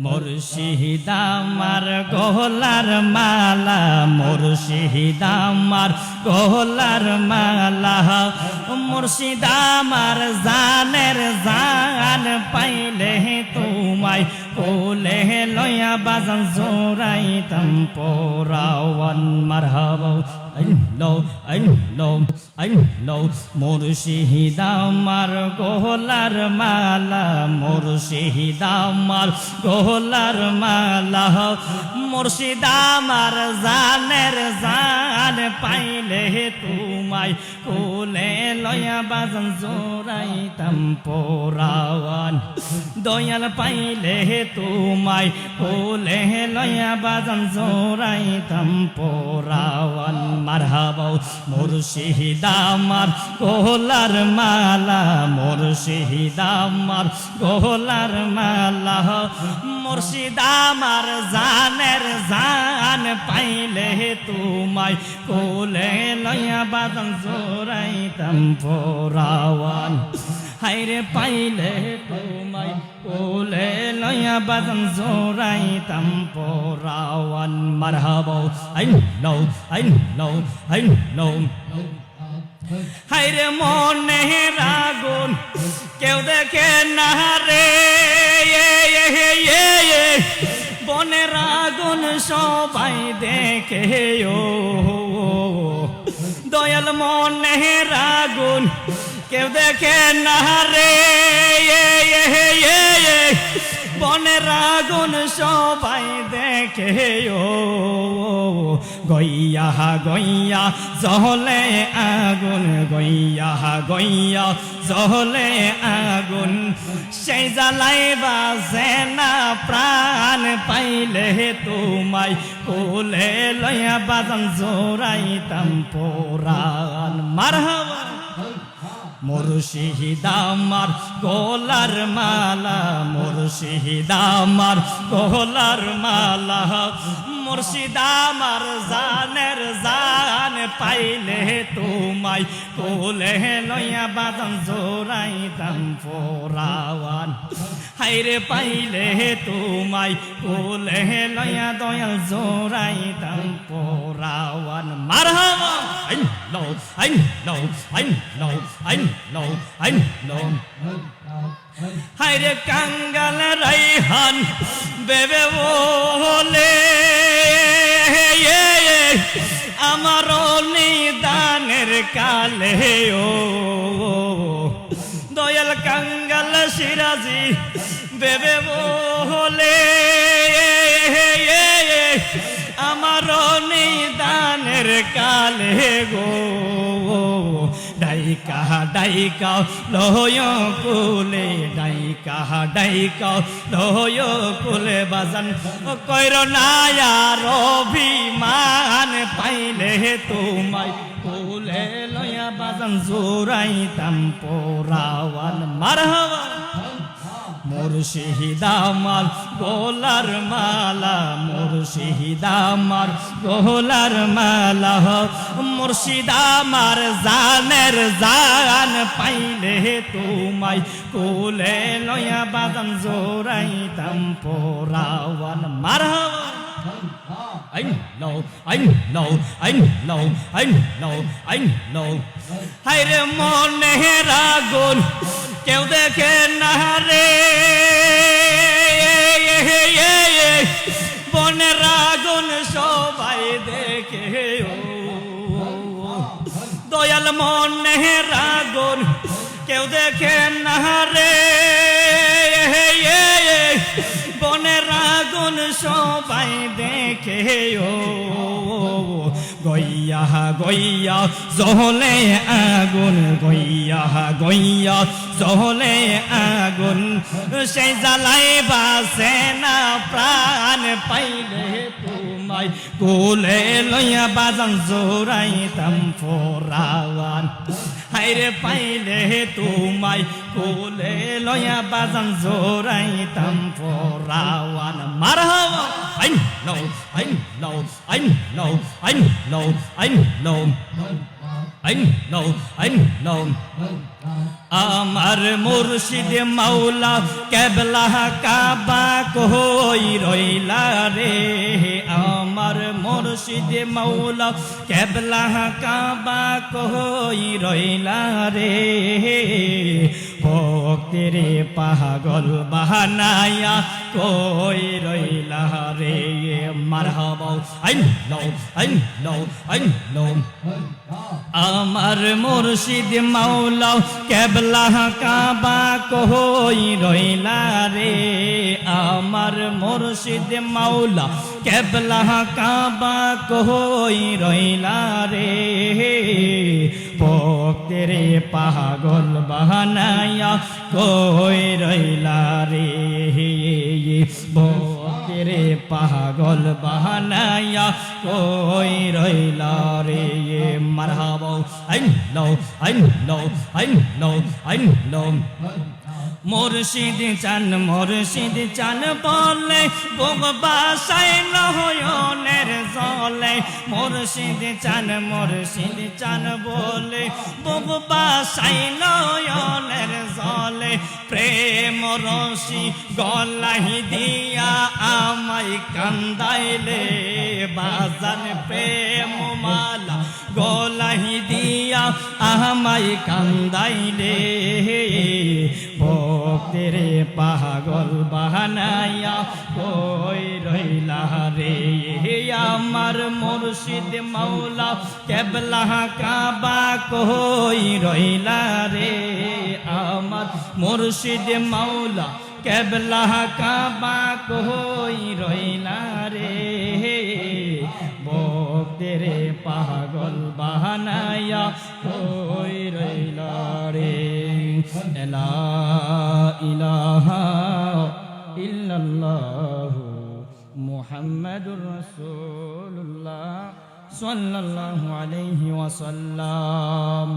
মুর্শিদ আমার গলার মালা, মুর্শিদ আমার গলার মালা, মুর্শিদ আমার জানের জান, পাইলে তোমায় কোলে লয়া বাজান জোরাইতাম পরাওয়ান। মারহাবা মুর্শিদ আমার গলার মালা, মুর্শিদ আমার গলার মালা, মুর্শিদ আমার জানের জান, পাইলে তোমায় কোলে লয়া বাজান জোরাইতাম পরাওয়ান। দয়াল পাইলে তোমায় কোলে লয়া বাজান জোরাইতাম পরাওয়ান। মারহাবা মুর্শিদ আমার গলার মালা, মুর্শিদ আমার গলার মালা, মুর্শিদ আমার জানের জান, পাইলে তোমায় কোলে লয়া বাজান জোরাইতাম পরাওয়ান। হায়রে পাইলে তোমায় কোলে লয়া বাজান জোরাইতাম পরাওয়ান। মারহাবা হায়রে মনে রাগুন কেউ দেখে না রে, বনে রাগুন সবাই দেখে ও দয়াল। মনে রাগুন কেউ দেখে না রে, বনের আগুন সবাই দেখে ও গইয়া গইয়া জহলে আগুন, গইয়া গইয়া জহলে আগুন, সেই জ্বালাই বাজে না প্রাণ, পাইলে তোমায় কোলে লয়া বাজান জোরাইতাম পরাণ। মারহাবা মুর্শিদ আমার গলার মালা, মুর্শিদ আমার গলার মালা, মুর্শিদ আমার জানের জান, পাইলে তোমায় কোলে লয়া বাজান জোরাইতাম পরাওয়ান। হায়রে পাইলে তোমায় কোলে লয়া দয়াল জোরাইতাম পরাওয়ান। মারহাবা হায়রে কাঙ্গাল রাইহান বেবে বলে, আমার নিদানের কালে ও দয়াল কাঙ্গাল সিরাজি বেবে বলে, আমার নিদানের কালে গো ডাইকা ডাইকা লয় কুলে, ডাইকা ডাইকা লয় কুলে বাজান কইর না আর অভিমান, পাইলে তোমায় কোলে লয়া বাজান জোরাইতাম পরাওয়ান। মারহাবা মুর্শিদ আমার গলার মালা, মুর্শিদ আমার গলার মালা, মুর্শিদ আমার জানের জান, পাইলে তোমায় কোলে লয়া বাজান জোরাইতাম পরাওয়ান। মারহাবা হায়রে মনে রাগুন কেউ দেখে না রে, বনের আগুন সবাই দেখে ও দয়াল। মনে রাগুন কেউ দেখে না রে, বনের আগুন সবাই দেখে ও গইয়া গইয়া জহলে আগুন, গইয়া গইয়া জহলে আগুন, সেই জ্বালাই বাসে না প্রাণ, পাইলে তোমায় কোলে লয়া বাজান জোরাইতাম পরাওয়ান। হায়রে পাইলে তোমায় কোলে লয়া বাজান জোরাইতাম পরাওয়ান। মারহাবা আমার মুর্শিদ মাওলা কেবলা কাবা কো কই রইলা রে আমার মুর্শিদ মাওলা কেবলা কাবা কই রইলা রে ভক্তের পাগল বাহানায়া কই রইলা রে মারহাবা আইন আমার মুর্শিদ মাওলা কেবলা কাবা কই রইলা রে আমার মুর্শিদ মাওলা কেবলা কাবা কই রইলা রে ভক্তের পাগল বাহানায়া কই রইলা রে ভক্তের পাগল বাহানায়া কই রইলা রে মারহাবা আইন লো মুর্শিদ চান বলে ভগবা সাই নয়নের জলে মুর্শিদ চান বলে ভগবা সাই নয়নের জলে প্রেম রসি গলাহি দিয়া আমায় কান্দাইলে বাজান প্রেম মালা গলাহি দিয়া আমায় কান্দাইলে ভক্তের পাগল বাহানায়া কই রইলা রে আমার মুর্শিদ মাওলা কেবলা কাবা কই রইলা রে আমার মুর্শিদ মাওলা কেবলা কাবা কই রইলা রে ভক্তের পাগল বাহানায়া কই রইলা রে লা ইলাহা ইল্লাল্লাহু মুহাম্মাদুর রাসূলুল্লাহ সাল্লাল্লাহু আলাইহি ওয়াসাল্লাম।